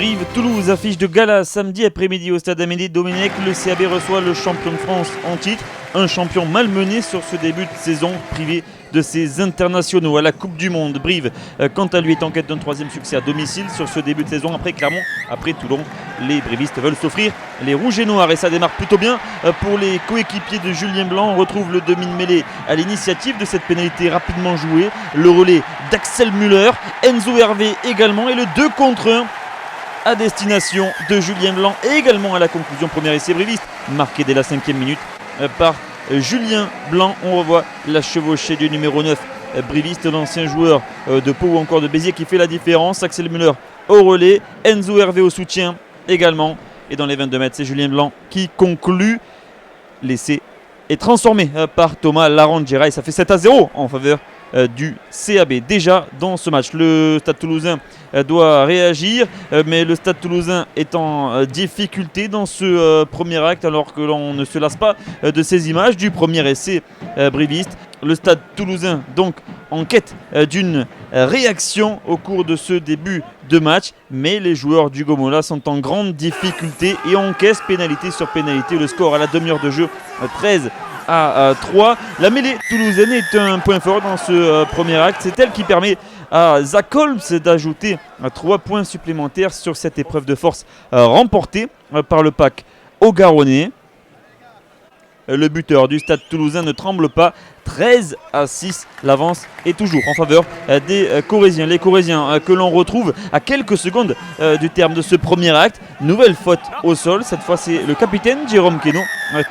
Brive-Toulouse, affiche de gala samedi après-midi au stade Amédée-Domenech. Le CAB reçoit le champion de France en titre, un champion malmené sur ce début de saison, privé de ses internationaux à la Coupe du Monde. Brive, quant à lui, est en quête d'un troisième succès à domicile sur ce début de saison. Après Clermont, après Toulon, les brivistes veulent s'offrir les rouges et noirs et ça démarre plutôt bien pour les coéquipiers de Julien Blanc. On retrouve le demi-mêlée à l'initiative de cette pénalité rapidement jouée. Le relais d'Axel Müller, Enzo Hervé également et le 2 contre 1 à destination de Julien Blanc et également à la conclusion. Premier essai briviste marqué dès la 5e minute par Julien Blanc. On revoit la chevauchée du numéro 9 briviste, l'ancien joueur de Pau ou encore de Béziers qui fait la différence. Axel Müller au relais, Enzo Hervé au soutien également. Et dans les 22 mètres, c'est Julien Blanc qui conclut. L'essai est transformé par Thomas Larangera et ça fait 7-0 en faveur du CAB. Déjà dans ce match, le Stade Toulousain doit réagir, mais le Stade Toulousain est en difficulté dans ce premier acte alors que l'on ne se lasse pas de ces images du premier essai briviste. Le Stade Toulousain donc en quête d'une réaction au cours de ce début de match, mais les joueurs du Gomola sont en grande difficulté et encaissent pénalité sur pénalité. Le score à la demi-heure de jeu 13-3. La mêlée toulousaine est un point fort dans ce premier acte. C'est elle qui permet à Zach Holmes d'ajouter 3 points supplémentaires sur cette épreuve de force remportée par le pack Haut-Garonnais. Le buteur du Stade Toulousain ne tremble pas. 13-6, l'avance est toujours en faveur des Corésiens. Les Corésiens que l'on retrouve à quelques secondes du terme de ce premier acte. Nouvelle faute au sol, cette fois c'est le capitaine Jérôme Queneau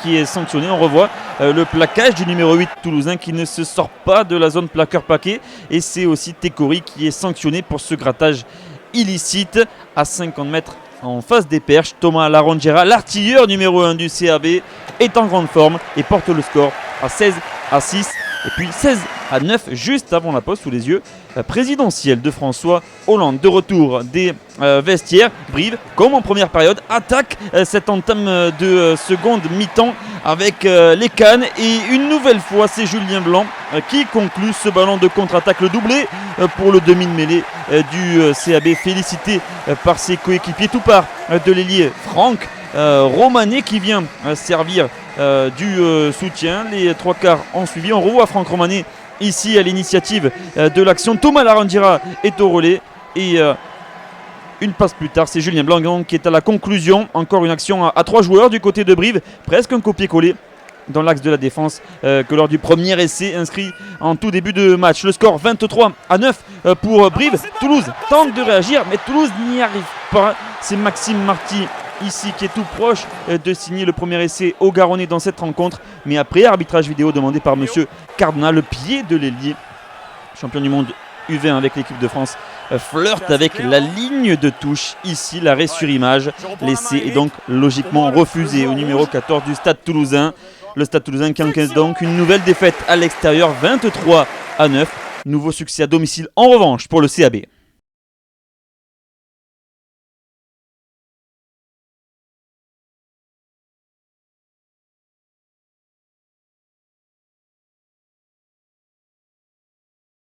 qui est sanctionné. On revoit le plaquage du numéro 8 toulousain qui ne se sort pas de la zone plaqueur-paquet. Et c'est aussi Tekori qui est sanctionné pour ce grattage illicite à 50 mètres. En face des perches, Thomas Larangera, l'artilleur numéro 1 du CAB, est en grande forme et porte le score à 16-6 et puis 16-9 juste avant la pause sous les yeux présidentiels de François Hollande. De retour des vestiaires, Brive, comme en première période, attaque cette entame de seconde mi-temps avec les cannes et une nouvelle fois c'est Julien Blanc qui conclut ce ballon de contre-attaque. Le doublé pour le demi-mêlée du CAB, félicité par ses coéquipiers. Tout part de l'ailier Franck Romanet qui vient servir du soutien. Les 3 quarts ont suivi. On revoit Franck Romanet ici à l'initiative de l'action. Thomas Larangera est au relais et une passe plus tard, c'est Julien Blanc qui est à la conclusion. Encore une action à 3 joueurs du côté de Brive, presque un copier-coller dans l'axe de la défense que lors du premier essai inscrit en tout début de match. Le score 23-9 pour Brive. Toulouse tente de réagir mais Toulouse n'y arrive pas. C'est Maxime Marty ici qui est tout proche de signer le premier essai au Garonnais dans cette rencontre. Mais après arbitrage vidéo demandé par monsieur Cardinal, le pied de l'ailier, champion du monde U20 avec l'équipe de France, flirte avec la ligne de touche. Ici l'arrêt sur image. L'essai est donc logiquement refusé au numéro 14 du Stade Toulousain. Le Stade Toulousain qui encaisse donc une nouvelle défaite à l'extérieur 23-9. Nouveau succès à domicile en revanche pour le CAB.